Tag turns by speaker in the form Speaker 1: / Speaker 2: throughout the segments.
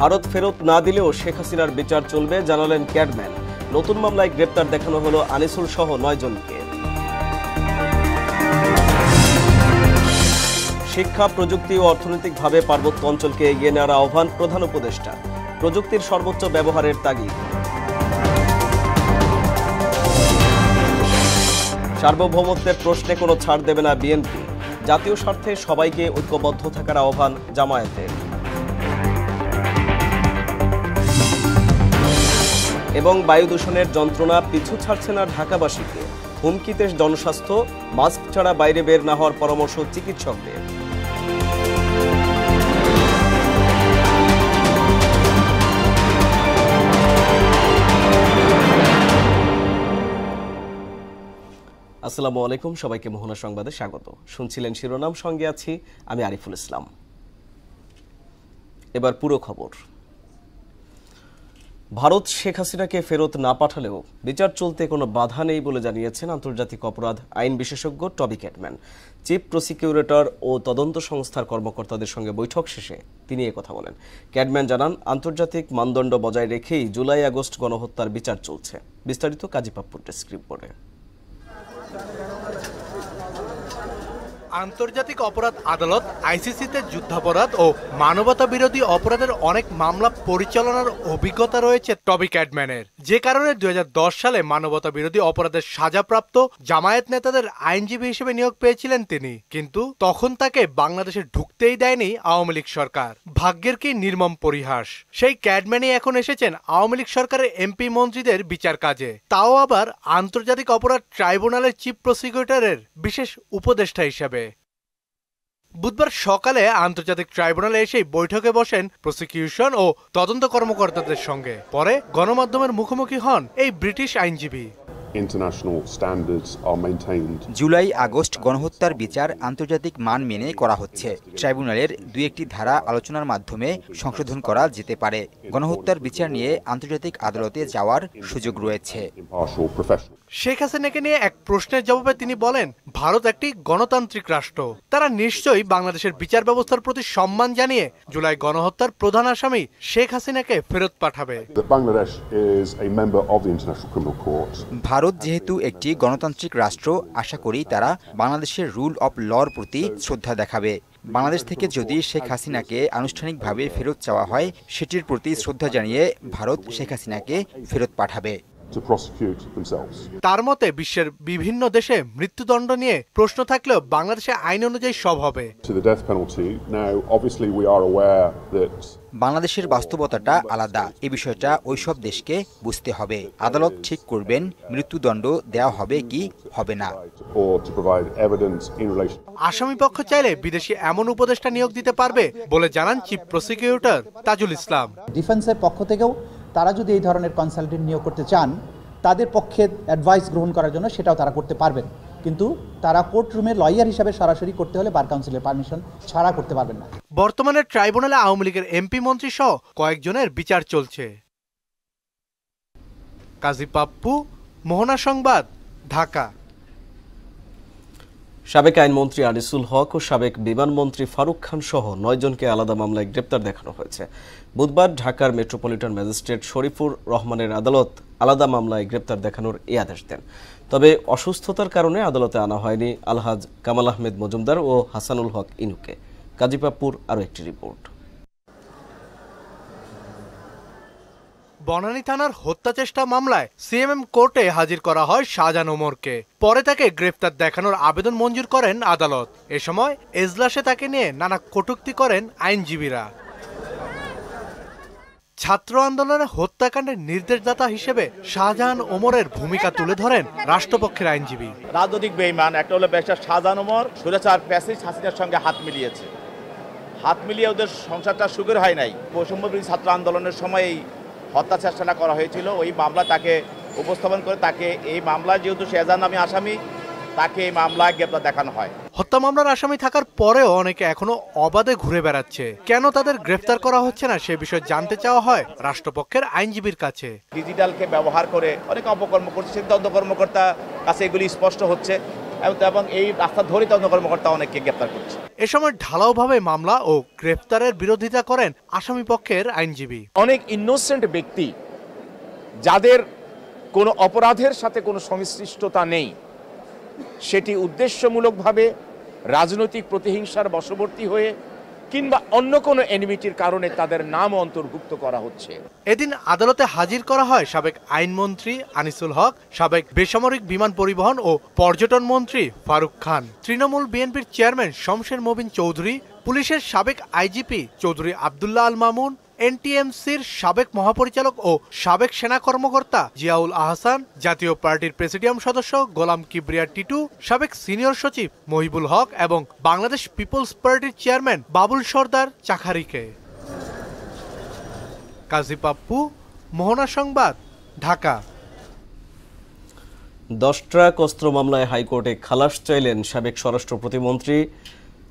Speaker 1: ভারত ফেরত না দিলেও শেখ হাসিনার বিচার চলবে জানালেন ক্যাডম্যান। নতুন মামলায় গ্রেপ্তার দেখানো হলো আনিসুল সহ 9 জনকে। শিক্ষা, প্রযুক্তি ও অর্থনৈতিকভাবে পার্বত্য অঞ্চলকে এগিয়ে নেওয়ার আহ্বান প্রধান উপদেষ্টা। প্রযুক্তির সর্বোচ্চ ব্যবহারের তাগিদ। সার্বভৌমত্বের প্রশ্নে কোনো ছাড় দেবে না বিএনপি। জাতীয় স্বার্থে সবাইকে ঐক্যবদ্ধ থাকার আহ্বান জামায়াতের। এবং বায়ু দূষণের যন্ত্রণা পিছু ছাড়ছে না ঢাকাবাসীকে। হুমকিতে জনস্বাস্থ্য, মাস্ক ছাড়া বাইরে বের না হওয়ার পরামর্শ চিকিৎসকদের। আসসালামু আলাইকুম, সবাইকে মোহনা সংবাদে স্বাগত। শুনছিলেন শিরোনাম, সঙ্গে আছি আমি আরিফুল ইসলাম। এবার পুরো খবর। ভারত শেখ হাসিনাকে ফেরত না পাঠালেও বিচার চলতে কোনো বাধা নেই বলে জানিয়েছেন আন্তর্জাতিক অপরাধ আইন বিশেষজ্ঞ টবি ক্যাডম্যান। চিফ প্রসিকিউটর ও তদন্ত সংস্থার কর্মকর্তাদের সঙ্গে বৈঠক শেষে তিনি কথা বলেন। ক্যাডম্যান জানান, আন্তর্জাতিক মানদণ্ড বজায় রেখেই জুলাই আগস্ট গণহত্যার বিচার চলছে। বিস্তারিত কাজী পাপ্পুর ডেস্ক রিপোর্টে।
Speaker 2: আন্তর্জাতিক অপরাধ আদালত আইসিসিতে যুদ্ধাপরাধ ও মানবতা বিরোধী অপরাধের অনেক মামলা পরিচালনার অভিজ্ঞতা রয়েছে টবি ক্যাডম্যানের, যে কারণে 2010 সালে মানবতা বিরোধী অপরাধের সাজাপ্রাপ্ত জামায়াত নেতাদের আইনজীবী হিসেবে নিয়োগ পেয়েছিলেন তিনি। কিন্তু তখন তাকে বাংলাদেশে ঢুকতেই দেয়নি আওয়ামী লীগ সরকার। ভাগ্যের কি নির্মম পরিহাস, সেই ক্যাডম্যানই এখন এসেছেন আওয়ামী লীগ সরকারের এমপি মন্ত্রীদের বিচার কাজে, তাও আবার আন্তর্জাতিক অপরাধ ট্রাইব্যুনালের চিফ প্রসিকিউটরের বিশেষ উপদেষ্টা হিসেবে। বুধবার সকালে আন্তর্জাতিক ট্রাইব্যুনালে এসেই বৈঠকে বসেন প্রসিকিউশন ও তদন্ত কর্মকর্তাদের সঙ্গে। পরে গণমাধ্যমের মুখোমুখি হন এই ব্রিটিশ আইনজীবী।
Speaker 3: জুলাই আগস্ট গণহত্যার বিচার আন্তর্জাতিক মান মেনে করা হচ্ছে। ট্রাইব্যুনালের 2-1টি ধারা আলোচনার মাধ্যমে সংশোধন করা যেতে পারে। গণহত্যার বিচার নিয়ে আন্তর্জাতিক আদালতে যাওয়ার সুযোগ রয়েছে।
Speaker 2: শেখ হাসিনাকে নিয়ে এক প্রশ্নের জবাবে তিনি বলেন, ভারত একটি গণতান্ত্রিক রাষ্ট্র, তারা নিশ্চয়ই বাংলাদেশের বিচার ব্যবস্থার প্রতি সম্মান জানিয়ে জুলাই গণহত্যার প্রধান আসামি শেখ হাসিনাকে ফেরত পাঠাবে।
Speaker 3: ভারত যেহেতু একটি গণতান্ত্রিক রাষ্ট্র, আশা করি তারা বাংলাদেশের রুল অফ লর প্রতি শ্রদ্ধা দেখাবে। বাংলাদেশ থেকে যদি শেখ হাসিনাকে আনুষ্ঠানিকভাবে ফেরত চাওয়া হয়, সেটির প্রতি শ্রদ্ধা জানিয়ে ভারত শেখ হাসিনাকে ফেরত পাঠাবে।
Speaker 2: তার মতে বিশ্বের বিভিন্ন দেশে মৃত্যুদণ্ড নিয়ে প্রশ্ন থাকলেও বাংলাদেশে আইন অনুযায়ী সব হবে।
Speaker 3: বাংলাদেশের বাস্তবতাটা আলাদা, এই বিষয়টা ওইসব দেশকে বুঝতে হবে। আদালত ঠিক করবেন মৃত্যুদণ্ড দেওয়া হবে কি হবে না।
Speaker 2: আসামি পক্ষ চাইলে বিদেশি এমন উপদেষ্টা নিয়োগ দিতে পারবে বলে জানান চিফ প্রসিকিউটর তাজুল ইসলাম।
Speaker 4: ডিফেন্সের পক্ষ থেকেও তারা যদি এই ধরনের কনসালটেন্ট নিয়োগ করতে চান, তাদের পক্ষে অ্যাডভাইস গ্রহণ করার জন্য সেটাও তারা করতে পারবেন, কিন্তু তারা কোর্ট রুমে লয়ার হিসাবে সরাসরি করতে হলে বার কাউন্সিলের পারমিশন ছাড়া করতে পারবেন না।
Speaker 2: বর্তমানে ট্রাইব্যুনালে আওয়ামী লীগের এমপি মন্ত্রী সহ কয়েকজনের বিচার চলছে। কাজী পাপ্পু, মোহনা সংবাদ, ঢাকা।
Speaker 1: সাবেক আইনমন্ত্রী আনিসুল হক ও সাবেক বিমানমন্ত্রী ফারুক খান সহ 9 জনকে আলাদা মামলায় গ্রেপ্তার দেখানো হয়েছে। বুধবার ঢাকার মেট্রোপলিটন ম্যাজিস্ট্রেট শরীফুর রহমানের আদালত আলাদা মামলায় গ্রেপ্তার দেখানোর এই আদেশ দেন। তবে অসুস্থতার কারণে আদালতে আনা হয়নি আলহাজ কামাল আহমেদ মজুমদার ও হাসানুল হক ইনুকে। কাজী পাপ্পুর আরও একটি রিপোর্ট।
Speaker 2: বনানী থানার হত্যা চেষ্টা মামলায় সিএমএম কোর্টে হাজির করা হয় শাহজাহান ওমরকে। পরে তাকে গ্রেফতার দেখানোর আবেদন মঞ্জুর করেন আদালত। এ সময় এজলাসে তাকে নিয়ে নানা কটূক্তি করেন আইনজীবীরা। ছাত্র আন্দোলনে হত্যাকাণ্ডের নির্দেশদাতা হিসেবে শাহজাহান ওমরের ভূমিকা তুলে ধরেন রাষ্ট্রপক্ষের আইনজীবী।
Speaker 5: রাজনৈতিক বেঈমান একটা হলো ব্যারিস্টার শাহজাহান ওমর, স্বৈরাচার ফ্যাসিস্ট হাসিনার সঙ্গে হাত মিলিয়েছে। হাত মিলিয়ে ওদের সংসারটা সুখের হয় নাই। বৈষম্যবিরোধী ছাত্র আন্দোলনের সময় এই হত্যা চেষ্টা করা হয়েছিল। ওই মামলা তাকে উপস্থাপন করে তাকে এই মামলায় যেহেতু শাহজাহান নামে আসামি, তাকে এই মামলায় গ্রেপ্তার দেখানো হয়।
Speaker 2: হত্যা মামলার আসামি থাকার পরেও অনেকে এখনো অবাধে ঘুরে বেড়াচ্ছে। কেন তাদের গ্রেফতার করা হচ্ছে না সে বিষয়ে জানতে চাওয়া হয় রাষ্ট্রপক্ষের আইনজীবীর কাছে।
Speaker 5: ডিজিটালকে ব্যবহার করে অনেক অপকর্ম করছে, সিদ্ধান্ত কর্মকর্তা কাছে এগুলি স্পষ্ট হচ্ছে এবং এই রাস্তা ধরেই তদন্ত কর্মকর্তা অনেককে গ্রেপ্তার করছে।
Speaker 2: এ সময় ঢালাওভাবে মামলা ও গ্রেপ্তারের বিরোধিতা করেন আসামি পক্ষের আইনজীবী।
Speaker 6: অনেক ইনোসেন্ট ব্যক্তি যাদের কোনো অপরাধের সাথে কোনো সংশ্লিষ্টতা নেই, সেটি উদ্দেশ্যমূলকভাবে রাজনৈতিক প্রতিহিংসার বশবর্তী হয়ে কিংবা অন্য কোনো এনিমিটির কারণে তাদের নাম অন্তর্ভুক্ত করা হচ্ছে।
Speaker 2: এদিন আদালতে হাজির করা হয় সাবেক আইনমন্ত্রী আনিসুল হক, সাবেক বেসামরিক বিমান পরিবহন ও পর্যটন মন্ত্রী ফারুক খান, তৃণমূল বিএনপির চেয়ারম্যান শমশের মবিন চৌধুরী, পুলিশের সাবেক আইজিপি চৌধুরী আব্দুল্লাহ আল মামুন, এনটিএমসির সাবেক মহাপরিচালক ও সাবেক সেনা কর্মকর্তা জিয়াউল আহসান, জাতীয় পার্টির প্রেসিডিয়াম সদস্য গোলাম কিবরিয়া টিটু, সাবেক সিনিয়র সচিব মহিবুল হক এবং বাংলাদেশ পিপলস পার্টির চেয়ারম্যান বাবুল সরদার চাখারিকে। কাজী পাপ্পু, মোহনা সংবাদ, ঢাকা।
Speaker 1: 10 ট্রাক অস্ত্র মামলায় হাইকোর্টে খালাস চাইলেন সাবেক স্বরাষ্ট্র প্রতিমন্ত্রী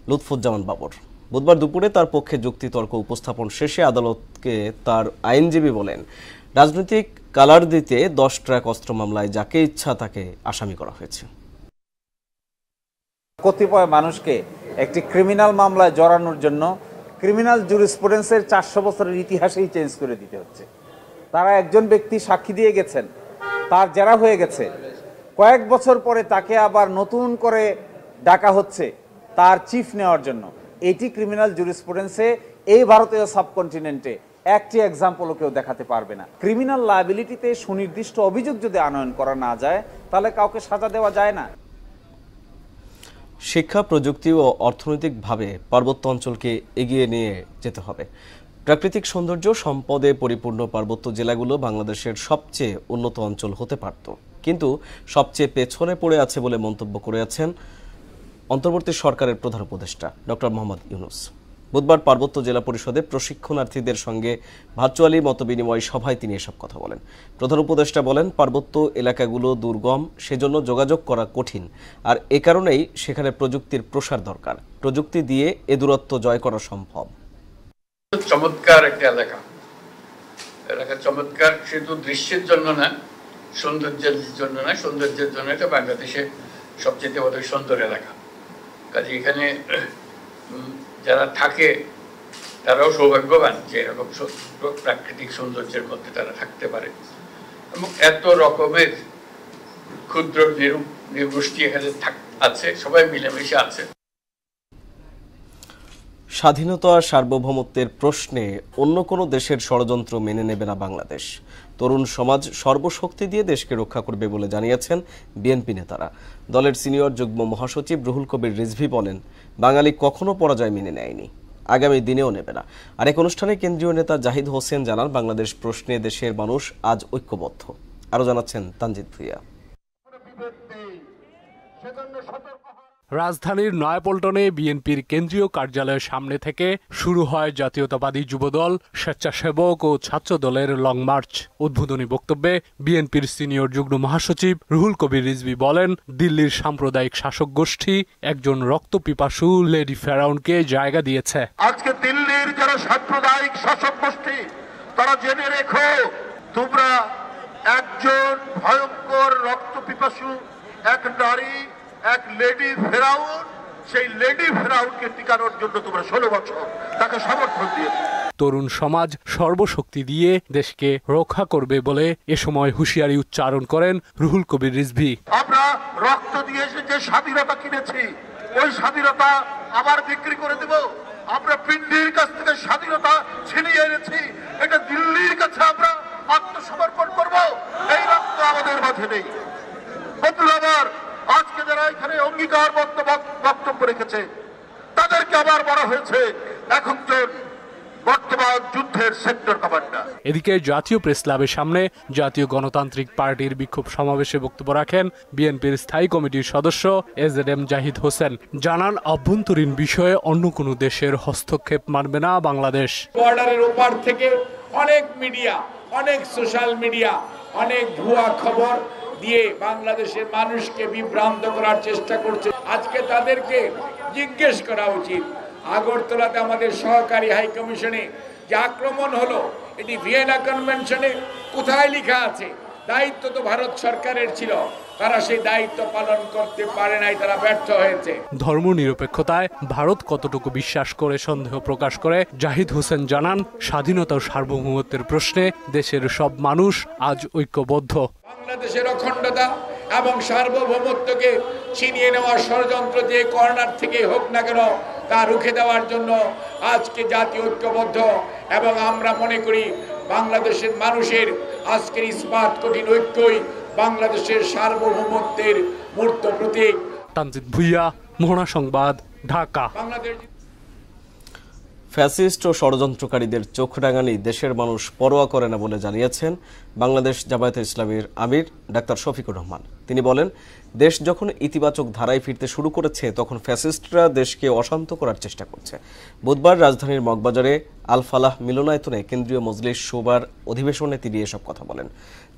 Speaker 1: লুৎফুজ্জামান বাবর। বুধবার দুপুরে তার পক্ষে যুক্তিতর্ক উপস্থাপন শেষে আদালতকে তার আইনজীবী বলেন, রাজনৈতিক কালার দিতে 10 ট্রাক অস্ত্র মামলায় যাকে ইচ্ছা তাকে আসামি করা হয়েছে।
Speaker 7: কতিপয় মানুষকে একটি ক্রিমিনাল মামলায় জড়ানোর জন্য ক্রিমিনাল জুরিসপ্রুডেন্সের 400 বছরের ইতিহাসেই চেঞ্জ করে দিতে হচ্ছে। তারা একজন ব্যক্তি সাক্ষী দিয়ে গেছেন, তার জেরা হয়ে গেছে, কয়েক বছর পরে তাকে আবার নতুন করে ডাকা হচ্ছে তার চিফ নেওয়ার জন্য। এটি ক্রিমিনাল জুরিসপ্রুডেন্সে এই ভারতীয় সাবকন্টিনেন্টে একটি এক্সাম্পলও কেউ দেখাতে পারবে না। ক্রিমিনাল লায়াবিলিটিতে সুনির্দিষ্ট অভিযোগ যদি আনয়ন করা না যায়, তাহলে কাউকে সাজা দেওয়া যায় না।
Speaker 1: শিক্ষা, প্রযুক্তি ও অর্থনৈতিকভাবে পার্বত্য অঞ্চলকে এগিয়ে নিয়ে যেতে হবে। প্রাকৃতিক সৌন্দর্য সম্পদে পরিপূর্ণ পার্বত্য জেলাগুলো বাংলাদেশের সবচেয়ে উন্নত অঞ্চল হতে পারত, কিন্তু সবচেয়ে পেছনে পড়ে আছে বলে মন্তব্য করেছেন অন্তর্বর্তী সরকারের প্রধান উপদেষ্টা ডক্টর মোহাম্মদ ইউনূস। বুধবার পার্বত্য জেলা পরিষদে প্রশিক্ষণার্থীদের সঙ্গে ভার্চুয়ালি মতবিনিময় সভায় তিনি এসব কথা বলেন। প্রধান উপদেষ্টা বলেন, পার্বত্য এলাকাগুলো দুর্গম, সেজন্য যোগাযোগ করা কঠিন, আর এ কারণেই সেখানে প্রযুক্তির প্রসার দরকার। প্রযুক্তি দিয়ে এ দূরত্ব জয় করা সম্ভব।
Speaker 8: চমৎকার একটা এলাকা চমৎকার শুধু দৃশ্যের জন্য না, সৌন্দর্যের জন্য না, সৌন্দর্যের জন্য এটা বাংলাদেশে সবচেয়ে বড় সুন্দর এলাকা। কাজে এখানে যারা থাকে তারাও সৌভাগ্যবান যে এরকম প্রাকৃতিক সৌন্দর্যের মধ্যে তারা থাকতে পারে, এবং এত রকমের ক্ষুদ্র নৃগোষ্ঠী এখানে আছে, সবাই মিলেমিশে আছে।
Speaker 1: স্বাধীনতা সার্বভৌমত্বের প্রশ্নে অন্য কোনো দেশের ষড়যন্ত্র মেনে নেবে না বাংলাদেশ। তরুণ সমাজ সর্বশক্তি দিয়ে দেশকে রক্ষা করবে বলে জানিয়েছেন বিএনপি নেতারা। দলের সিনিয়র যুগ্ম মহাসচিব রুহুল কবির রিজভী বলেন, বাঙালি কখনো পরাজয় মেনে নেয়নি, আগামী দিনেও নেবে না। আরেক অনুষ্ঠানে কেন্দ্রীয় নেতা জাহিদ হোসেন জানান, বাংলাদেশ প্রশ্নে দেশের মানুষ আজ ঐক্যবদ্ধ। আরও জানাচ্ছেন তানজিদ ভুইয়া।
Speaker 9: রাজধানীর নয়াপল্টনে বিএনপির কেন্দ্রীয় কার্যালয়ের সামনে থেকে শুরু হয় জাতীয়তাবাদী যুবদল, স্বেচ্ছাসেবক ও ছাত্র দলের লং মার্চ। উদ্বোধনী বক্তব্যে বিএনপির সিনিয়র যুগ্ম মহাসচিব রুহুল কবির রিজভী বলেন, দিল্লির সাম্প্রদায়িক শাসক গোষ্ঠী একজন রক্তপিপাসু লেডি ফেরাউনকে জায়গা দিয়েছে।
Speaker 10: আজকে দিল্লির যারা সাম্প্রদায়িক শাসক গোষ্ঠী, তারা জেনে রেখো, তোমরা একজন ভয়ঙ্কর রক্তপিপাসু এক নারী, এক লেডি ফেরাউন, সেই লেডি ফেরাউনকে টিকানোর জন্য তোমরা 16 বছর তাকে সমর্থন দিয়েছো।
Speaker 9: তরুণ সমাজ সর্বশক্তি দিয়ে দেশকে রক্ষা করবে বলে এ সময় হুঁশিয়ারি উচ্চারণ করেন রুহুল কবির রিজভী।
Speaker 10: আমরা রক্ত দিয়ে যে স্বাধীনতা কিনেছি, ওই স্বাধীনতা আবার বিক্রি করে দেব। আমরা পিন্ডির কাছ থেকে স্বাধীনতা ছিনিয়ে এনেছি, এটা দিল্লির কাছে আমরা আত্মসমর্পণ করব। এই রক্ত আমাদের মাঝে নেই। বন্ধুরা, আজকে যারা এখানে অঙ্গীকার বক্তব্য রেখেছে, তাদেরকে আবার বলা হয়েছে একজন বর্তমান যুদ্ধের সেক্টর কমান্ডার।
Speaker 9: এদিকে জাতীয় প্রেস ক্লাবের সামনে জাতীয় গণতান্ত্রিক পার্টির বিক্ষোভ সমাবেশে বক্তব্য রাখেন বিএনপির স্থায়ী কমিটির সদস্য এজেডএম জাহিদ হোসেন। জানান, অভ্যন্তরীণ বিষয়ে অন্য কোনো দেশের হস্তক্ষেপ মানবে না বাংলাদেশ।
Speaker 11: বর্ডারের ওপার থেকে অনেক মিডিয়া, অনেক সোশ্যাল মিডিয়া, অনেক ভুয়া খবর দিয়ে বাংলাদেশের মানুষকে বিভ্রান্ত করার চেষ্টা করছে। আজকে তাদেরকে জিজ্ঞেস করা উচিত, আগরতলাতে আমাদের সহকারী হাই কমিশনে যে আক্রমণ হলো, এটি ভিয়েনা কনভেনশনে কোথায় লেখা আছে? দায়িত্ব তো ভারত সরকারের ছিল। তারা সেই দায়িত্ব পালন করতে পারে নাই, তারা ব্যর্থ হয়েছে।
Speaker 9: ধর্মনিরপেক্ষতায় ভারত কতটুকু বিশ্বাস করে সন্দেহ প্রকাশ করে জাহিদ হোসেন জানান, স্বাধীনতা ও সার্বভৌমত্বের প্রশ্নে দেশের সব মানুষ আজ ঐক্যবদ্ধ।
Speaker 11: বাংলাদেশের অখণ্ডতা এবং সার্বভৌমত্বকে ছিনিয়ে নেওয়ার ষড়যন্ত্র যে কর্নার থেকে হোক না কেন তা রুখে দেওয়ার জন্য আজকে জাতীয় ঐক্যবদ্ধ, এবং আমরা মনে করি বাংলাদেশের মানুষের আজকের ইস্পাত কঠিন ঐক্যই বাংলাদেশের সার্বভৌমত্বের মূর্ত প্রতীক।
Speaker 9: তানজিদ ভুইয়া, মোহনা সংবাদ, ঢাকা।
Speaker 1: ফ্যাসিস্ট ও ষড়যন্ত্রকারীদের চোখ রাঙানি দেশের মানুষ পরোয়া করে না বলে জানিয়েছেন বাংলাদেশ জামায়াতে ইসলামীর আমির ডাক্তার শফিকুর রহমান। তিনি বলেন, দেশ যখন ইতিবাচক ধারায় ফিরতে শুরু করেছে তখন ফ্যাসিস্টরা দেশকে অশান্ত করার চেষ্টা করছে। বুধবার রাজধানীর মগবাজারে আল ফালাহ মিলনায়তনে কেন্দ্রীয় মজলিস শোবার অধিবেশনে তিনি এসব কথা বলেন।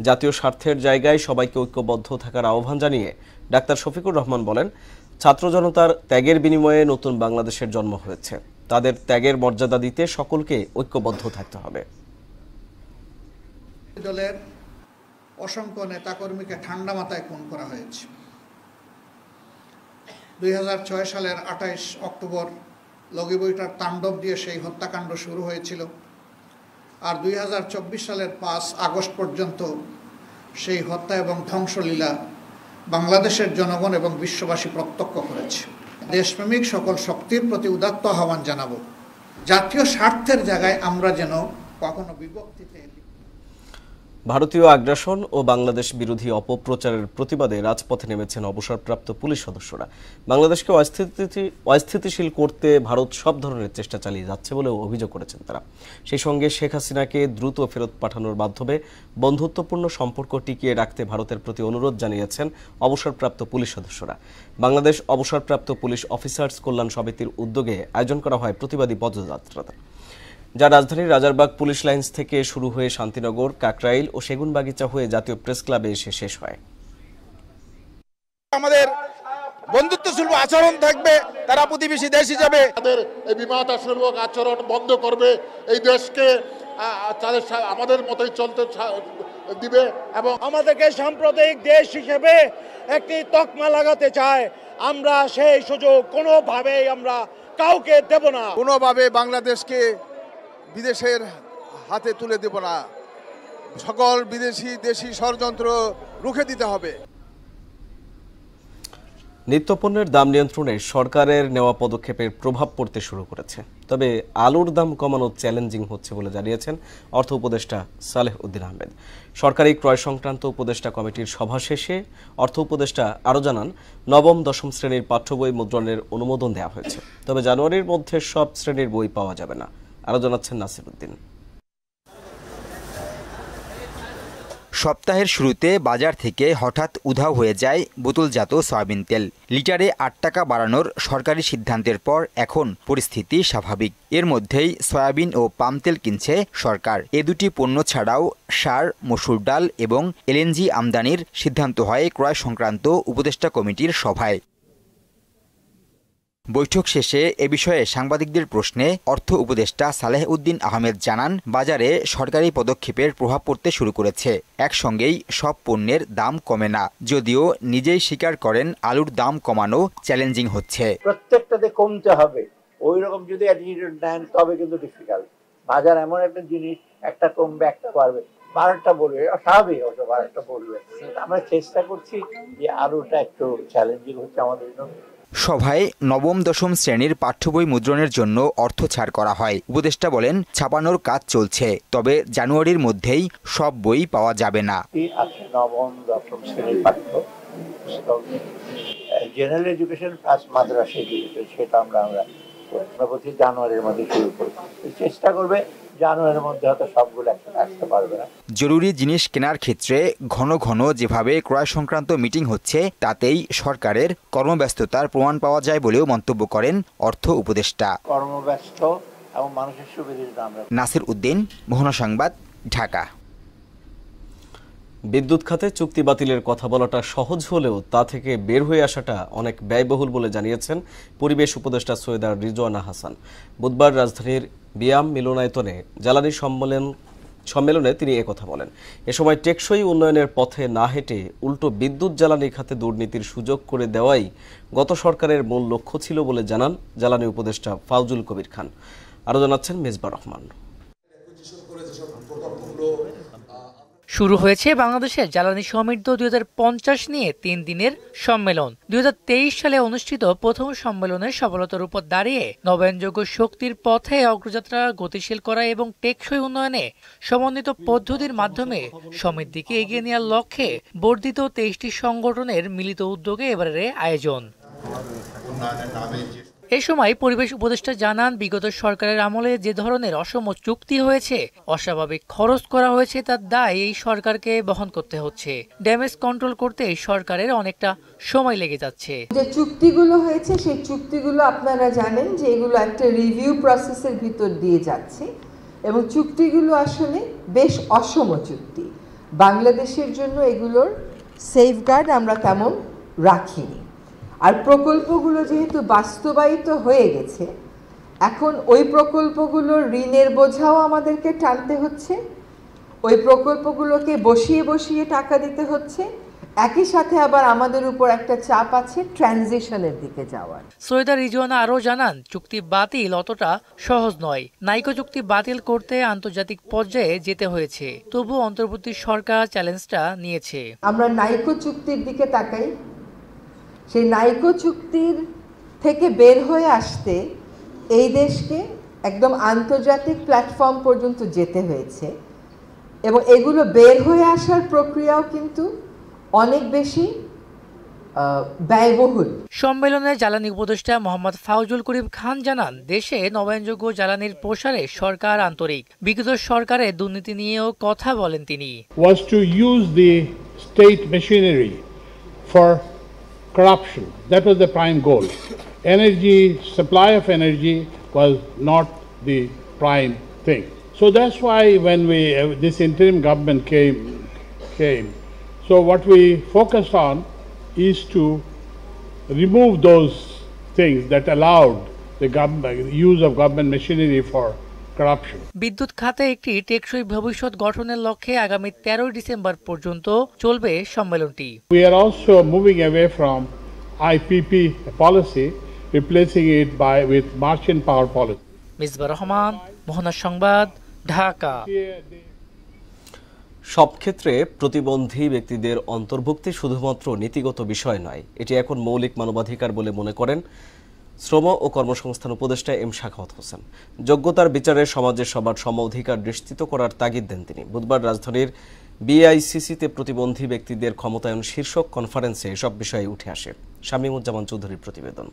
Speaker 1: জাতীয় স্বার্থের জায়গায় সবাইকে ঐক্যবদ্ধ থাকার আহ্বান জানিয়ে ডাক্তার শফিকুর রহমান বলেন, ছাত্র জনতার ত্যাগের বিনিময়ে নতুন বাংলাদেশের জন্ম হয়েছে। তাদের ত্যাগের মর্যাদা দিতে সকলকে ঐক্যবদ্ধ থাকতে হবে।
Speaker 12: দলের অসংখ্য নেতাকর্মীকে ঠান্ডা মাথায় খুন করা হয়েছে। 2006 সালের 28 অক্টোবর লগিবইটার তাণ্ডব দিয়ে সেই হত্যাকাণ্ড শুরু হয়েছিল, আর 2024 সালের 5 আগস্ট পর্যন্ত সেই হত্যা এবং ধ্বংসলীলা বাংলাদেশের জনগণ এবং বিশ্ববাসী প্রত্যক্ষ করেছে। দেশপ্রেমিক সকল শক্তির প্রতি উদাত্ত আহ্বান জানাবো, জাতীয় স্বার্থের জায়গায় আমরা যেন কখনো বিভক্তিতে।
Speaker 1: ভারতীয় আগ্রাসন ও বাংলাদেশ বিরোধী অপপ্রচারের প্রতিবাদে রাজপথে নেমেছেন অবসরপ্রাপ্ত পুলিশ সদস্যরা। বাংলাদেশকে অস্থিতিশীল করতে ভারত সব ধরনের চেষ্টা চালিয়ে যাচ্ছে বলেও অভিযোগ করেছেন তারা। সেই সঙ্গে শেখ হাসিনাকে দ্রুত ফেরত পাঠানোর মাধ্যমে বন্ধুত্বপূর্ণ সম্পর্ক টিকিয়ে রাখতে ভারতের প্রতি অনুরোধ জানিয়েছেন অবসরপ্রাপ্ত পুলিশ সদস্যরা। বাংলাদেশ অবসরপ্রাপ্ত পুলিশ অফিসার্স কল্যাণ সমিতির উদ্যোগে আয়োজন করা হয় প্রতিবাদী পদযাত্রা, যা রাজধানীর রাজারবাগ পুলিশ লাইন্স থেকে শুরু হয়ে শান্তিনগর, কাকরাইল ও সেগুনবাগিচা হয়ে জাতীয় প্রেস ক্লাবে এসে শেষ হয়।
Speaker 13: আমাদের বন্ধুত্বসুলভ আচরণ থাকবে, তারা প্রতিবেশী দেশ হিসাবে
Speaker 10: তাদের এই বিমাতাসুলভ আচরণ বন্ধ করবে, এই দেশকে তাদের আমাদের মতোই চলতে দিবে এবং
Speaker 14: আমাদেরকে সাম্প্রদায়িক দেশ হিসেবে একটি তকমা লাগাতে চায়। আমরা সেই সুযোগ কোনোভাবেই আমরা কাউকে দেব না।
Speaker 13: কোনোভাবে বাংলাদেশকে বিদেশের হাতে তুলে দেব না। সকল বিদেশি দেশি ষড়যন্ত্র রুখে দিতে হবে।
Speaker 1: নিত্যপণ্যের দাম নিয়ন্ত্রণে সরকারের নেওয়া পদক্ষেপের প্রভাব পড়তে শুরু করেছে, তবে আলুর দাম কমানো চ্যালেঞ্জিং হচ্ছে বলে জানিয়েছেন অর্থ উপদেষ্টা সালেহ উদ্দিন আহমেদ। সরকারি ক্রয় সংক্রান্ত উপদেষ্টা কমিটির সভা শেষে অর্থ উপদেষ্টা আরও জানান, নবম-দশম শ্রেণীর পাঠ্য বই মুদ্রণের অনুমোদন দেওয়া হয়েছে, তবে জানুয়ারির মধ্যে সব শ্রেণীর বই পাওয়া যাবে না। আরও জানাচ্ছেন নাসির উদ্দিন।
Speaker 3: সপ্তাহের শুরুতে বাজার থেকে হঠাৎ উধাও হয়ে যায় বোতলজাত সয়াবিন তেল। লিটারে 8 টাকা বাড়ানোর সরকারি সিদ্ধান্তের পর এখন পরিস্থিতি স্বাভাবিক। এর মধ্যেই সয়াবিন ও পাম তেল কিনছে সরকার। এ দুটি পণ্য ছাড়াও সার, মসুর ডাল এবং এলএনজি আমদানির সিদ্ধান্ত হয় ক্রয় সংক্রান্ত উপদেষ্টা কমিটির সভায়। বৈঠক শেষে এ বিষয়ে সাংবাদিকদের প্রশ্নে অর্থ উপদেষ্টা সালেহ উদ্দিন আহমেদ জানান, বাজারে সরকারি পদক্ষেপের প্রভাব পড়তে শুরু করেছে। একসঙ্গেই সব পণ্যের দাম কমে না, যদিও নিজেই স্বীকার করেন আলুর দাম কমানো চ্যালেঞ্জিং হচ্ছে।
Speaker 14: প্রত্যেকটাতে কমতে হবে, ওই রকম যদি অ্যাটিটিউড নেন তবে কিন্তু ডিফিকাল্ট। বাজার এমন একটা জিনিস, একটা কমবে একটা বাড়বে, বারোটা বলবে, স্বাভাবিক অবশ্য বারোটা বলবে। আমরা চেষ্টা করছি যে আলুটা একটু চ্যালেঞ্জিং হচ্ছে আমাদের জন্য।
Speaker 3: সভায় নবম-দশম শ্রেণীর পাঠ্য বই মুদ্রণের জন্য অর্থ ছাড় করা হয়। উপদেষ্টা বলেন, ছাপানোর কাজ চলছে, তবে জানুয়ারির মধ্যেই সব বই পাওয়া যাবে না।
Speaker 14: নবম-দশম শ্রেণীর পাঠ্য জেনারেল এডুকেশন প্লাস মাদ্রাসা এডুকেশন, সেটা আমরা বলছি জানুয়ারির মধ্যে শুরু করব। চেষ্টা করবে জানুয়ারির মধ্যে হয়তো সবগুলো একসাথে আসতে পারবে না।
Speaker 3: জরুরি জিনিস কেনার ক্ষেত্রে ঘন ঘন যেভাবে ক্রয় সংক্রান্ত মিটিং হচ্ছে, তাতেই সরকারের কর্মব্যস্ততার প্রমাণ পাওয়া যায় বলেও মন্তব্য করেন অর্থ উপদেষ্টা।
Speaker 14: কর্মব্যস্ত এবং মানুষের সুবিধার জন্য আমরা।
Speaker 3: নাসির উদ্দিন, মোহনা সংবাদ, ঢাকা।
Speaker 1: বিদ্যুৎ খাতে চুক্তি বাতিলের কথা বলাটা সহজ হলেও তা থেকে বের হয়ে আসাটা অনেক ব্যয়বহুল বলে জানিয়েছেন পরিবেশ উপদেষ্টা সৈয়দা রিজওয়ানা হাসান। বুধবার রাজধানীর বিয়াম মিলনায়তনে জ্বালানি সম্মেলন সম্মেলনে তিনি একথা বলেন। এ সময় টেকসই উন্নয়নের পথে না হেঁটে উল্টো বিদ্যুৎ জ্বালানি খাতে দুর্নীতির সুযোগ করে দেওয়াই গত সরকারের মূল লক্ষ্য ছিল বলে জানান জ্বালানি উপদেষ্টা ফাউজুল কবির খান। আরও জানাচ্ছেন মেজবা রহমান।
Speaker 15: শুরু হয়েছে বাংলাদেশের জ্বালানি সমৃদ্ধ 2050 নিয়ে 3 দিনের সম্মেলন। 2023 সালে অনুষ্ঠিত প্রথম সম্মেলনের সফলতার উপর দাঁড়িয়ে নবায়নযোগ্য শক্তির পথে অগ্রযাত্রা গতিশীল করা এবং টেকসই উন্নয়নে সমন্বিত পদ্ধতির মাধ্যমে সমৃদ্ধিকে এগিয়ে নেওয়ার লক্ষ্যে বর্ধিত 23টি সংগঠনের মিলিত উদ্যোগে এবারের আয়োজন। এ সময় পরিবেশ উপদেষ্টা জানান, বিগত সরকারের আমলে যে ধরনের অসম চুক্তি হয়েছে, অস্বাভাবিক খরচ করা হয়েছে, তার দায় এই সরকারকে বহন করতে হচ্ছে। ড্যামেজ কন্ট্রোল করতে সরকারের অনেকটা সময় লেগে যাচ্ছে।
Speaker 16: যে চুক্তিগুলো হয়েছে সেই চুক্তিগুলো আপনারা জানেন যে এগুলো একটা রিভিউ প্রসেসের ভিতর দিয়ে যাচ্ছে এবং চুক্তিগুলো আসলে বেশ অসম চুক্তি। বাংলাদেশের জন্য এগুলোর সেফগার্ড আমরা তেমন রাখিনি। আর প্রকল্পগুলো যেহেতু বাস্তবায়িত হয়ে গেছে, এখন ওই প্রকল্পগুলোর ঋণের বোঝাও আমাদেরকে টানতে হচ্ছে, ওই প্রকল্পগুলোকে বসিয়ে বসিয়ে টাকা দিতে হচ্ছে, একই সাথে আবার আমাদের উপর একটা চাপ আছে ট্রানজিশনের দিকে যাওয়ার।
Speaker 15: সৈয়দা রিজওয়ানা আরও জানান, চুক্তি বাতিল অতটা সহজ নয়। নাইকো চুক্তি বাতিল করতে আন্তর্জাতিক পর্যায়ে যেতে হয়েছে, তবু অন্তর্বর্তী সরকার চ্যালেঞ্জটা নিয়েছে।
Speaker 16: আমরা নাইকো চুক্তির দিকে তাকাই, সেই নাইকো চুক্তির থেকে বের হয়ে আসতে এই দেশকে একদম আন্তর্জাতিক প্ল্যাটফর্ম পর্যন্ত যেতে হয়েছে এবং এগুলো বের হয়ে আসার প্রক্রিয়াও কিন্তু অনেক বেশি ব্যয়বহুল।
Speaker 15: সম্মেলনে জ্বালানি উপদেষ্টা মোহাম্মদ ফাউজুল করিম খান জানান, দেশে নবায়নযোগ্য জ্বালানির প্রসারে সরকার আন্তরিক। বিগত সরকারের দুর্নীতি নিয়েও কথা বলেন তিনি।
Speaker 17: Was to use the state machinery for corruption. That was the prime goal. Energy, supply of energy was not the prime thing. So that's why when this interim government came, so what we focused on is to remove those things that allowed the use of government machinery for corruption.
Speaker 15: বিদ্যুৎ খাতে একটি টেকসই ভবিষ্যৎ গঠনের লক্ষ্যে আগামী 13 December পর্যন্ত চলবে সম্মেলনটি।
Speaker 17: We are also moving away from IPP policy, replacing it with merchant power policy.
Speaker 15: Mizba Rahman, মোহনা সংবাদ, ঢাকা।
Speaker 1: সব ক্ষেত্রে প্রতিবন্ধী ব্যক্তিদের অন্তর্ভুক্তি শুধুমাত্র নীতিগত বিষয় নয়, এটি এখন মৌলিক মানবাধিকার বলে মনে করেন শ্রম ও কর্মসংস্থান উপদেষ্টা এম সাখাওয়াত হোসেন। যোগ্যতার বিচারে সমাজের সবার সম অধিকার নিশ্চিত করার তাগিদ দেন তিনি। বুধবার রাজধানীর বিআইসিসিতে প্রতিবন্ধী ব্যক্তিদের ক্ষমতায়ন শীর্ষক কনফারেন্সে এসব বিষয়ে উঠে আসে। শামীমুজ্জামান চৌধুরীর প্রতিবেদন।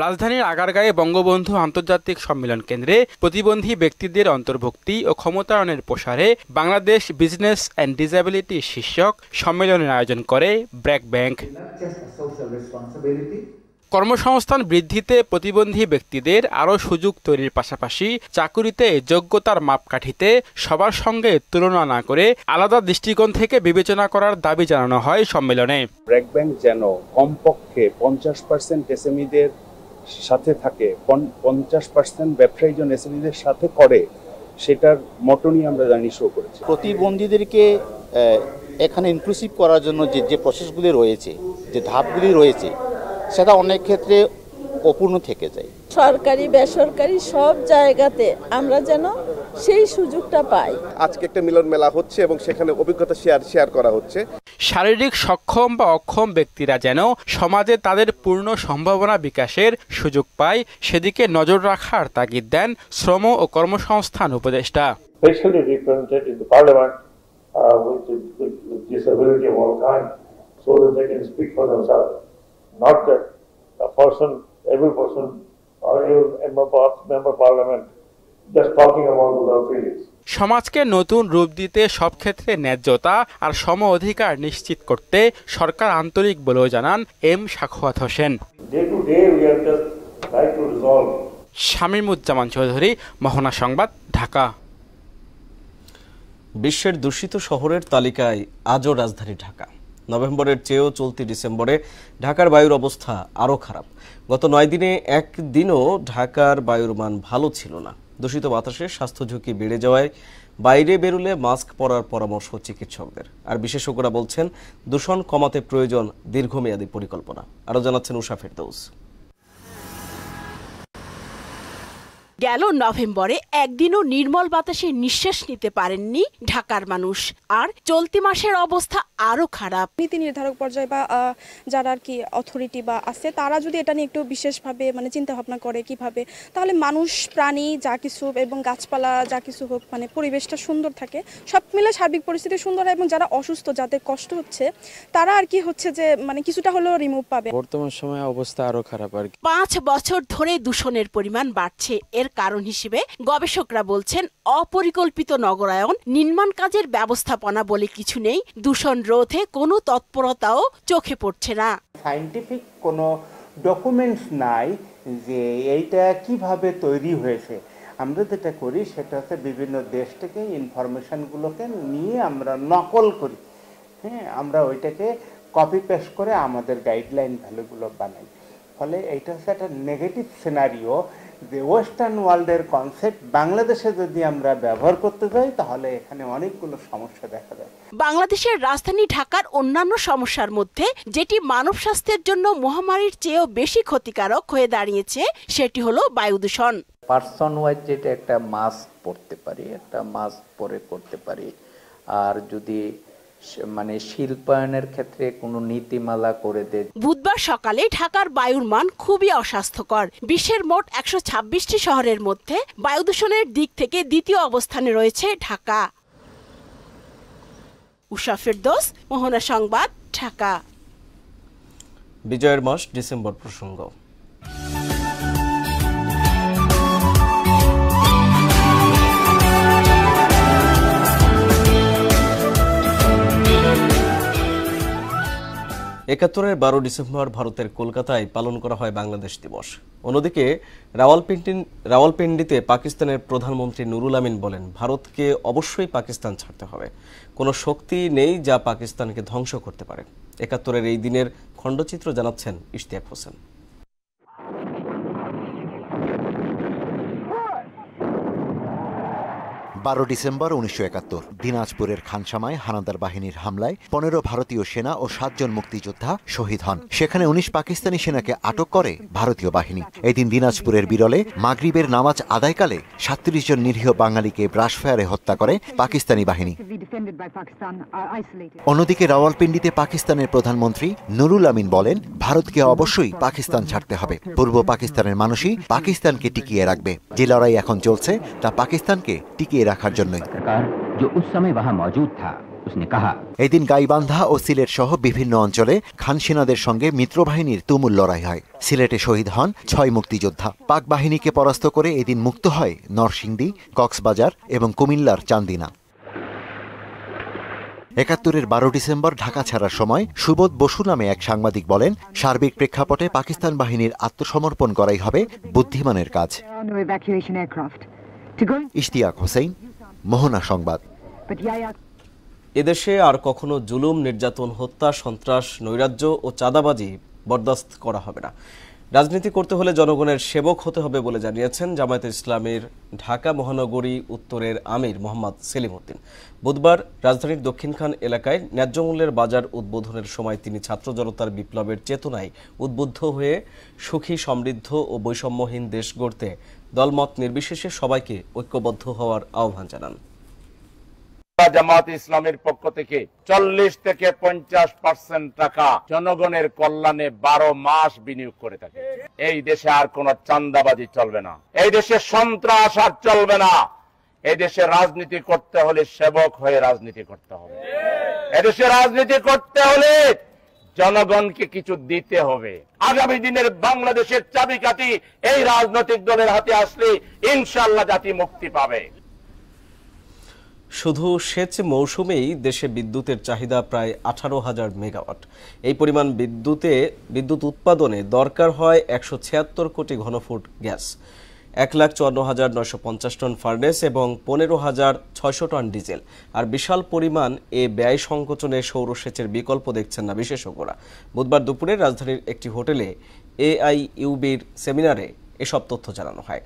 Speaker 18: রাজধানীর আগারগাঁয়ে বঙ্গবন্ধু আন্তর্জাতিক সম্মেলন কেন্দ্রে প্রতিবন্ধী ব্যক্তিদের অন্তর্ভুক্তি ও ক্ষমতায়নের প্রসারে বাংলাদেশ বিজনেস অ্যান্ড ডিসেবিলিটি শীর্ষক সম্মেলনের আয়োজন করে ব্র্যাক ব্যাংক। কর্মসংস্থান বৃদ্ধিতে প্রতিবন্ধী ব্যক্তিদের আরও সুযোগ তৈরির পাশাপাশি চাকুরিতে যোগ্যতার মাপকাঠিতে সবার সঙ্গে তুলনা না করে আলাদা দৃষ্টিকোণ থেকে বিবেচনা করার দাবি জানানো হয় সম্মেলনে।
Speaker 19: ব্র্যাক ব্যাংক যেন কমপক্ষে 50% এসএমইদের সাথে থাকে, 50% ব্যবসায়ী জন এসএমইদের সাথে করে, সেটার মটো নিয়ে আমরা জানি শো করেছি।
Speaker 20: প্রতিবন্ধীদেরকে এখানে ইনক্লুসিভ করার জন্য যে প্রসেসগুলি রয়েছে, যে ধাপগুলি রয়েছে, সেটা অনেক ক্ষেত্রে অপূর্ণ থেকে যায়।
Speaker 21: সরকারি বেসরকারি সব জায়গাতে আমরা যেন সেই সুযোগটা পাই।
Speaker 22: আজকে একটা মিলন মেলা হচ্ছে এবং সেখানে অভিজ্ঞতা শেয়ার করা হচ্ছে।
Speaker 18: শারীরিক সক্ষম বা অক্ষম ব্যক্তিরা যেন সমাজে তাদের পূর্ণ সম্ভাবনা বিকাশের সুযোগ পায়, সেদিকে নজর রাখার তাগিদ দেন শ্রম ও কর্মসংস্থান উপদেষ্টা।
Speaker 23: Especially represented in the parliament with disability of all kinds, so that they can speak for themselves. Not that a person, every person or every member of parliament just talking about without feelings.
Speaker 18: সমাজকে নতুন রূপ দিতে সব ক্ষেত্রে ন্যায্যতা আর সম অধিকার নিশ্চিত করতে সরকার আন্তরিক বলেও জানান এম সাখাওয়াত হোসেন। শামীমুজ্জামান চৌধুরী, মোহনা সংবাদ, ঢাকা।
Speaker 1: বিশ্বের দূষিত শহরের তালিকায় আজও রাজধানী ঢাকা। নভেম্বরের চেয়েও চলতি ডিসেম্বরে ঢাকার বায়ুর অবস্থা আরও খারাপ। গত 9 দিনে একদিনও ঢাকার বায়ুর মান ভালো ছিল না। দূষিত বাতাসে স্বাস্থ্য ঝুঁকি বেড়ে যাওয়ায় বাইরে বেরুলে মাস্ক পরার পরামর্শ চিকিৎসকদের। আর বিশেষজ্ঞরা বলছেন দূষণ কমাতে প্রয়োজন দীর্ঘমেয়াদী পরিকল্পনা। আরও জানাচ্ছেন উষা ফেরদৌস।
Speaker 4: গেল নভেম্বরে একদিনও নির্মল বাতাসে নিঃশ্বাস নিতে পারেননি ঢাকার মানুষ, আর চলতি মাসের অবস্থা আরো খারাপ।
Speaker 5: নীতি নির্ধারক পর্যায়ে বা যারা আর কি অথরিটি বা আছে, তারা যদি এটা নিয়ে একটু বিশেষভাবে চিন্তা ভাবনা করে কিভাবে, তাহলে মানুষ, প্রাণী যা কিছু এবং গাছপালা যা কিছু হোক, পরিবেশটা সুন্দর থাকে, সব মিলে সার্বিক পরিস্থিতি সুন্দর হয় এবং যারা অসুস্থ, যাদের কষ্ট হচ্ছে, তারা আর কি হচ্ছে যে কিছুটা হলেও রিমুভ পাবে।
Speaker 6: বর্তমান সময়ে অবস্থা আরো খারাপ আর কি।
Speaker 4: 5 বছর ধরে দূষণের পরিমাণ বাড়ছে। এর কারণ হিসেবে গবেষকরা বলছেন অপরিকল্পিত নগরায়ন, নির্মাণ কাজের ব্যবস্থাপনা বলে কিছু নেই, দূষণ রোধে কোনো তৎপরতাও চোখে পড়ছে না।
Speaker 24: সায়েন্টিফিক কোনো ডকুমেন্টস নাই যে এইটা কিভাবে তৈরি হয়েছে। আমরা যেটা করি সেটা হচ্ছে বিভিন্ন দেশ থেকে ইনফরমেশনগুলোকে নিয়ে আমরা নকল করি, হ্যাঁ, আমরা ওইটাকে কপি পেস্ট করে আমাদের গাইডলাইন ভ্যালুগুলো বানাই। ফলে এইটা হচ্ছে একটা নেগেটিভ সিনারিও যে ওয়েস্টার্ন ওয়ার্ল্ডের কনসেপ্ট বাংলাদেশে যদি আমরা ব্যবহার করতে যাই তাহলে এখানে অনেকগুলো সমস্যা দেখা যায়।
Speaker 4: বাংলাদেশের রাজধানী ঢাকার অন্যান্য সমস্যার মধ্যে যেটি মানব স্বাস্থ্যের জন্য মহামারীর চেয়েও বেশি ক্ষতিকারক হয়ে দাঁড়িয়েছে সেটি হলো বায়ু দূষণ।
Speaker 25: পার্সন ওয়াইজ যেটা একটা মাস্ক পরতে পারি, একটা মাস্ক পরে করতে পারি, আর যদি শিল্পায়নের ক্ষেত্রে কোনো নীতিমালা করে দেয়।
Speaker 4: বুধবার সকালে ঢাকার বায়ুর মান খুবই অস্বাস্থ্যকর। বিশ্বের মোট 126টি শহরের মধ্যে বায়ু দূষণের দিক থেকে দ্বিতীয় অবস্থানে রয়েছে ঢাকা। উষা ফেরদৌস, মোহনা সংবাদ, ঢাকা।
Speaker 1: বিজয়ের মাস ডিসেম্বর প্রসঙ্গ। একাত্তরের 12 ডিসেম্বর ভারতের কলকাতায় পালন করা হয় বাংলাদেশ দিবস। অন্যদিকে রাওয়ালপিন্ডিতে পাকিস্তানের প্রধানমন্ত্রী নুরুল আমিন বলেন, ভারতকে অবশ্যই পাকিস্তান ছাড়তে হবে, কোনো শক্তি নেই যা পাকিস্তানকে ধ্বংস করতে পারে। একাত্তরের এই দিনের খণ্ডচিত্র জানাচ্ছেন ইশতিয়াক হোসেন।
Speaker 26: 12 ডিসেম্বর 1971 দিনাজপুরের খানসামায় হানাদার বাহিনীর হামলায় 15 ভারতীয় সেনা ও 7 জন মুক্তিযোদ্ধা শহীদ হন। সেখানে 19 পাকিস্তানি সেনাকে আটক করে ভারতীয় বাহিনী। এদিন দিনাজপুরের বিরলে মাগরিবের নামাজ আদায়কালে 37 জন নিরীহ বাঙালিকে ব্রাশফায়ারে হত্যা করে পাকিস্তানি বাহিনী। অন্যদিকে রাওয়ালপিন্ডিতে পাকিস্তানের প্রধানমন্ত্রী নুরুল আমিন বলেন, ভারতকে অবশ্যই পাকিস্তান ছাড়তে হবে, পূর্ব পাকিস্তানের মানুষই পাকিস্তানকে টিকিয়ে রাখবে। যে লড়াই এখন চলছে তা পাকিস্তানকে টিকিয়ে রাখার জন্যই। এদিন গাইবান্ধা ও সিলেট সহ বিভিন্ন অঞ্চলে খান সেনাদের সঙ্গে মিত্রবাহিনীর তুমুল লড়াই হয়। সিলেটে শহীদ হন 6 মুক্তিযোদ্ধা। পাক বাহিনীকে পরাস্ত করে এদিন মুক্ত হয় নরসিংদী, কক্সবাজার এবং কুমিল্লার চান্দিনা। 71-এর 12 ডিসেম্বর ঢাকা ছাড়ার সময় সুবোধ বসু নামে এক সাংবাদিক বলেন, সার্বিক প্রেক্ষাপটে পাকিস্তান বাহিনীর আত্মসমর্পণ করাই হবে বুদ্ধিমানের কাজ। ইশতিয়াক হোসেন, মোহনা সংবাদ।
Speaker 1: এদেশে আর কখনো জুলুম, নির্যাতন, হত্যা, সন্ত্রাস, নৈরাজ্য ও চাঁদাবাজি বরদাস্ত করা হবে না। রাজনীতি করতে হলে জনগণের সেবক হতে হবে বলে জানিয়েছেন জামায়াতে ইসলামের ঢাকা মহানগরী উত্তরের আমির মোহাম্মদ সেলিম উদ্দিন। বুধবার রাজধানীর দক্ষিণখান এলাকায় ন্যায্য মূল্যের বাজার উদ্বোধনের সময় তিনি ছাত্র জনতার বিপ্লবের চেতনায় উদ্বুদ্ধ হয়ে সুখী, সমৃদ্ধ ও বৈষম্যহীন দেশ গড়তে দলমত নির্বিশেষে সবাইকে ঐক্যবদ্ধ হওয়ার আহ্বান জানান।
Speaker 27: জামায়াত ইসলামের পক্ষ থেকে 40 থেকে 50% টাকা জনগণের কল্যাণে 12 মাস বিনিয়োগ করে থাকে। এই দেশে আর কোন চাঁদাবাজি চলবে না, এই দেশে সন্ত্রাস আর চলবে না। এই দেশে রাজনীতি করতে হলে সেবক হয়ে রাজনীতি করতে হবে। এদেশে রাজনীতি করতে হলে জনগণকে কিছু দিতে হবে। আগামী দিনের বাংলাদেশের চাবিকাঠি এই রাজনৈতিক দলের হাতে আসলে ইনশাআল্লাহ জাতি মুক্তি পাবে।
Speaker 1: শুধু সেচ মৌসুমেই দেশে বিদ্যুতের চাহিদা প্রায় 18,000 মেগাওয়াট। এই পরিমাণ বিদ্যুৎ উৎপাদনে দরকার হয় 176 কোটি ঘনফুট গ্যাস। 1,54,950 টন ফার্নেস এবং 15,600 টন ডিজেল। আর বিশাল পরিমাণ এ ব্যয় সংকোচনে সৌরসেচের বিকল্প দেখছেন না বিশেষজ্ঞরা। বুধবার দুপুরে রাজধানীর একটি হোটেলে AIUBর সেমিনারে এসব তথ্য জানানো হয়।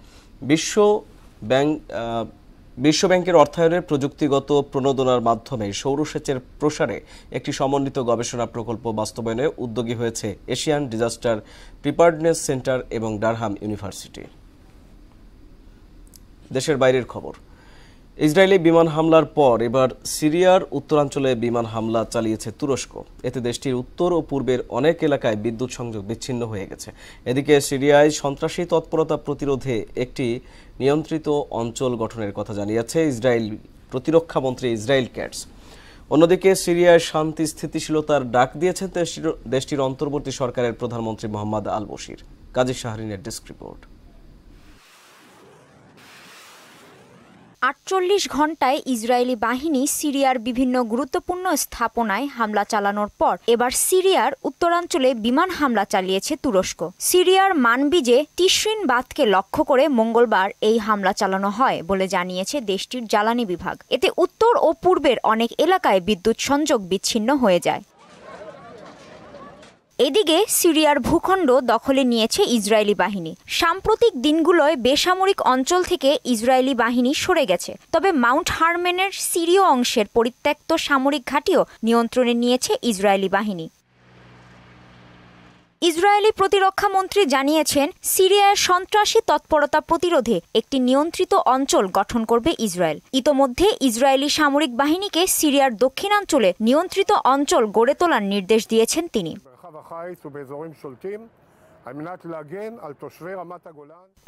Speaker 1: বিশ্ব ব্যাংকের অর্থায়নের প্রযুক্তিগত প্রণোদনার মাধ্যমে সৌরসেচের প্রসারে একটি সমন্বিত গবেষণা প্রকল্প বাস্তবায়নে উদ্যোগী হয়েছে এশিয়ান ডিজাস্টার প্রিপারেডনেস সেন্টার এবং ডারহাম ইউনিভার্সিটি। দেশের বাইরের খবর। ইসরায়েলি বিমান হামলার পর এবার সিরিয়ার উত্তরাঞ্চলে বিমান হামলা চালিয়েছে তুরস্ক। এতে দেশটির উত্তর ও পূর্বের অনেক এলাকায় বিদ্যুৎ সংযোগ বিচ্ছিন্ন হয়ে গেছে। এদিকে সিরিয়ায় সন্ত্রাসী তৎপরতা প্রতিরোধে একটি নিয়ন্ত্রিত অঞ্চল গঠনের কথা জানিয়েছে ইসরায়েল প্রতিরক্ষা মন্ত্রী ইসরায়েল ক্যাটস। অন্যদিকে সিরিয়ায় শান্তি স্থিতিশীলতার ডাক দিয়েছেন দেশটির অন্তর্বর্তী সরকারের প্রধানমন্ত্রী মোহাম্মদ আল বশির। কাজী শাহরিনের ডেস্ক রিপোর্ট।
Speaker 2: ৪৮ ঘণ্টায় ইসরায়েলি বাহিনী সিরিয়ার বিভিন্ন গুরুত্বপূর্ণ স্থাপনায় হামলা চালানোর পর এবার সিরিয়ার উত্তরাঞ্চলে বিমান হামলা চালিয়েছে তুরস্ক। সিরিয়ার মানবিজে তিশরিন বাঁধকে লক্ষ্য করে মঙ্গলবার এই হামলা চালানো হয় বলে জানিয়েছে দেশটির জ্বালানি বিভাগ। এতে উত্তর ও পূর্বের অনেক এলাকায় বিদ্যুৎ সংযোগ বিচ্ছিন্ন হয়ে যায়। এদিকে সিরিয়ার ভূখণ্ড দখলে নিয়েছে ইসরায়েলি বাহিনী। সাম্প্রতিক দিনগুলোয় বেসামরিক অঞ্চল থেকে ইসরায়েলি বাহিনী সরে গেছে, তবে মাউন্ট হারমেনের সিরীয় অংশের পরিত্যক্ত সামরিক ঘাঁটিও নিয়ন্ত্রণে নিয়েছে ইসরায়েলি বাহিনী। ইসরায়েলি প্রতিরক্ষা মন্ত্রী জানিয়েছেন, সিরিয়ার সন্ত্রাসী তৎপরতা প্রতিরোধে একটি নিয়ন্ত্রিত অঞ্চল গঠন করবে ইসরায়েল। ইতোমধ্যে ইসরায়েলি সামরিক বাহিনীকে সিরিয়ার দক্ষিণাঞ্চলে নিয়ন্ত্রিত অঞ্চল গড়ে তোলার নির্দেশ দিয়েছেন তিনি।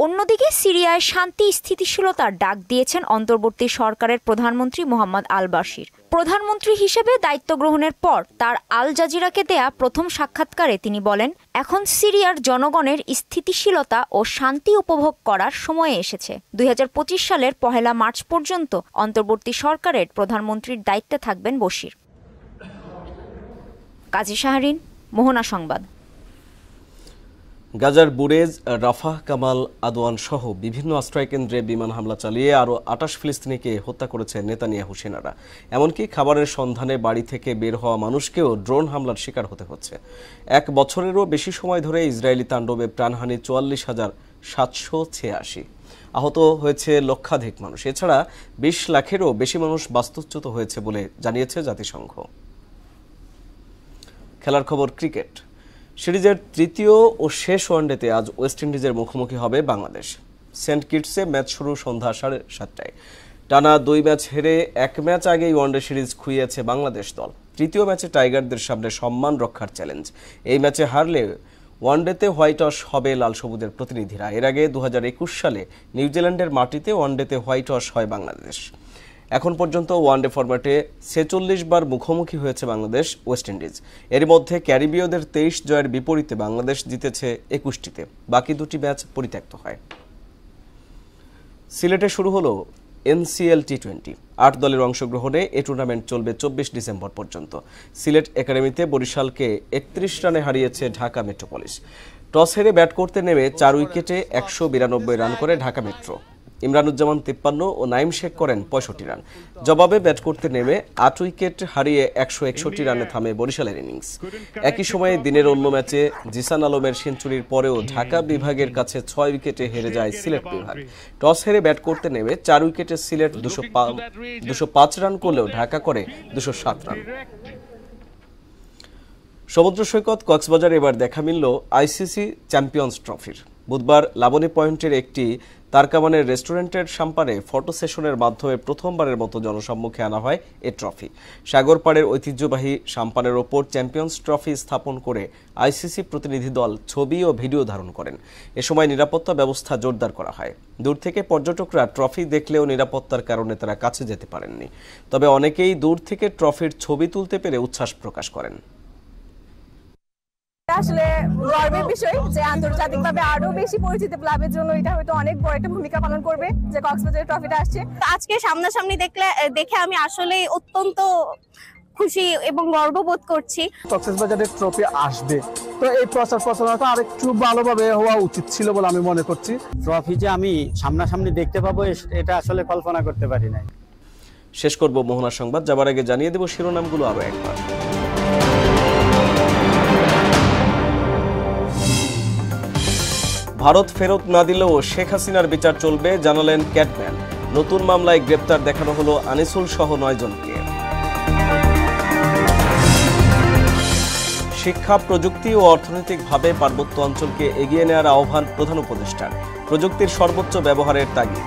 Speaker 2: অন্যদিকে সিরিয়ায় শান্তি স্থিতিশীলতার ডাক দিয়েছেন অন্তর্বর্তী সরকারের প্রধানমন্ত্রী মোহাম্মদ আল বশির। প্রধানমন্ত্রী হিসেবে দায়িত্ব গ্রহণের পর তার আল জাজিরাকে দেয়া প্রথম সাক্ষাৎকারে তিনি বলেন, এখন সিরিয়ার জনগণের স্থিতিশীলতা ও শান্তি উপভোগ করার সময় এসেছে। 2025 সালের 1 মার্চ পর্যন্ত অন্তর্বর্তী সরকারের প্রধানমন্ত্রীর দায়িত্বে থাকবেন বশির। কাজী শাহরিন, মোহনা সংবাদ।
Speaker 1: গাজার বুরেজ, রাফাহ, কামাল আদওয়ান সহ বিভিন্ন আশ্রয়কেন্দ্রে বিমান হামলা চালিয়ে আরও 28 ফিলিস্তিনিকে হত্যা করেছে নেতানিয়াহু সেনারা। এমনকি খাবারের সন্ধানে বাড়ি থেকে বের হওয়া মানুষকেও ড্রোন হামলার শিকার হতে হচ্ছে। 1 বছরেরও বেশি সময় ধরে ইসরায়েলি তাণ্ডবে প্রাণহানি 44,786। আহত হয়েছে লক্ষাধিক মানুষ। এছাড়া 20 লাখেরও বেশি মানুষ বাস্তুচ্যুত হয়েছে বলে জানিয়েছে জাতিসংঘ। খেলার খবর। ক্রিকেট সিরিজের তৃতীয় ও শেষ ওয়ানডেতে আজ ওয়েস্ট ইন্ডিজের মুখোমুখি হবে বাংলাদেশ। সেন্ট কিটসে ম্যাচ শুরু সন্ধ্যা 7:30টায়। টানা 2 ম্যাচ হেরে 1 ম্যাচ আগেই ওয়ানডে সিরিজ খুইয়েছে বাংলাদেশ দল। তৃতীয় ম্যাচে টাইগারদের সামনে সম্মান রক্ষার চ্যালেঞ্জ। এই ম্যাচে হারলে ওয়ানডেতে হোয়াইট ওয়াশ হবে লাল সবুজের প্রতিনিধিরা। এর আগে 2021 সালে নিউজিল্যান্ডের মাটিতে ওয়ানডেতে হোয়াইট ওয়াশ হয় বাংলাদেশ। এখন পর্যন্ত ওয়ানডে ফরম্যাটে 46 বার মুখোমুখি হয়েছে বাংলাদেশ ওয়েস্ট ইন্ডিজ। এর মধ্যে ক্যারিবীয়দের 23 জয়ের বিপরীতে বাংলাদেশ জিতেছে 21টিতে। বাকি 2টি ম্যাচ পরিত্যক্ত হয়। সিলেটে শুরু হলো NCL T20। 8 দলের অংশগ্রহণে এই টুর্নামেন্ট চলবে 24 ডিসেম্বর পর্যন্ত। সিলেট একাডেমিতে বরিশালকে 31 রানে হারিয়েছে ঢাকা মেট্রোপলিস। টস হেরে ব্যাট করতে নেমে 4 উইকেটে 192 রান করে ঢাকা মেট্রো। ইমরানুজ্জামান 53 ও নাইম শেখ করেন 65 রান। জবাবে ব্যাট করতে নেমে 8 উইকেট হারিয়ে 161 রানে থামে বরিশালের ইনিংস। একই সময়ে দিনের অন্য ম্যাচে জিসান আলমের সেঞ্চুরির পরেও ঢাকা বিভাগের কাছে 6 উইকেটে হেরে যায় সিলেট বিভাগ। টস হেরে ব্যাট করতে নেমে 4 উইকেটে সিলেট 205 রান করলেও ঢাকা করে 207 রান। সমুদ্র সৈকত কক্সবাজার এবার দেখা মিলল ICC চ্যাম্পিয়ন্স ট্রফির। বুধবার লাবণী পয়েন্টের একটি তারকামানের রেস্টুরেন্টের সাম্পানে ফটো সেশনের মাধ্যমে প্রথমবারের মতো জনসম্মুখে আনা হয় এ ট্রফি। সাগরপাড়ের ঐতিহ্যবাহী সাম্পানের ওপর চ্যাম্পিয়ন্স ট্রফি স্থাপন করে ICC প্রতিনিধি দল ছবি ও ভিডিও ধারণ করেন। এ সময় নিরাপত্তা ব্যবস্থা জোরদার করা হয়। দূর থেকে পর্যটকরা ট্রফি দেখলেও নিরাপত্তার কারণে তারা কাছে যেতে পারেননি। তবে অনেকেই দূর থেকে ট্রফির ছবি তুলতে পেরে উচ্ছ্বাস প্রকাশ করেন।
Speaker 7: আসলে গর্বের বিষয় যে আন্তর্জাতিকভাবে আরো বেশি পরিচিত ক্লাবের জন্য এটা হয়তো অনেক বড় একটা ভূমিকা পালন করবে যে কক্সবাজারের ট্রফিটা আসছে।
Speaker 8: আজকে সামনাসামনি দেখে আমি আসলে অত্যন্ত খুশি এবং গর্ববোধ করছি।
Speaker 9: কক্সবাজারের ট্রফি আসবে
Speaker 3: তো এই প্রচার প্রচারণাটা আরেকটু ভালোভাবে হওয়া উচিত ছিল বলে আমি মনে করছি।
Speaker 9: ট্রফি যে আমি সামনাসামনি দেখতে পাবো এটা আসলে কল্পনা করতে পারি নাই।
Speaker 1: শেষ করব মোহনা সংবাদ, যাবার আগে জানিয়ে দেব শিরোনামগুলো আরো একবার। ভারত ফেরত না দিলেও শেখ হাসিনার বিচার চলবে, জানালেন ক্যাটম্যান। নতুন মামলায় গ্রেপ্তার দেখানো হলো আনিসুল সহ 9 জনকে। শিক্ষা, প্রযুক্তি ও অর্থনৈতিকভাবে পার্বত্য অঞ্চলকে এগিয়ে নেওয়ার আহ্বান প্রধান উপদেষ্টার, প্রযুক্তির সর্বোচ্চ ব্যবহারের তাগিদ।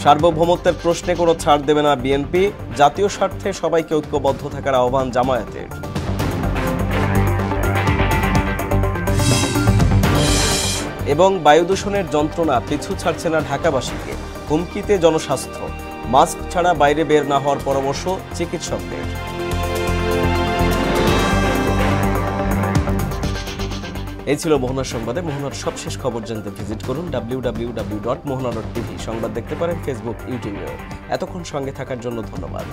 Speaker 1: সার্বভৌমত্বের প্রশ্নে কোনো ছাড় দেবে না বিএনপি, জাতীয় স্বার্থে সবাইকে ঐক্যবদ্ধ থাকার আহ্বান জামায়াতের। এবং বায়ু দূষণের যন্ত্রণা পিছু ছাড়ছে না ঢাকাবাসীকে, হুমকিতে জনস্বাস্থ্য, মাস্ক ছাড়া বাইরে বের না হওয়ার পরামর্শ চিকিৎসকদের। এই ছিল মোহনার সংবাদে। মোহনার সবশেষ খবর জানতে ভিজিট করুন www.mohana.tv। সংবাদ দেখতে পারেন ফেসবুক, ইউটিউবেও। এতক্ষণ সঙ্গে থাকার জন্য ধন্যবাদ।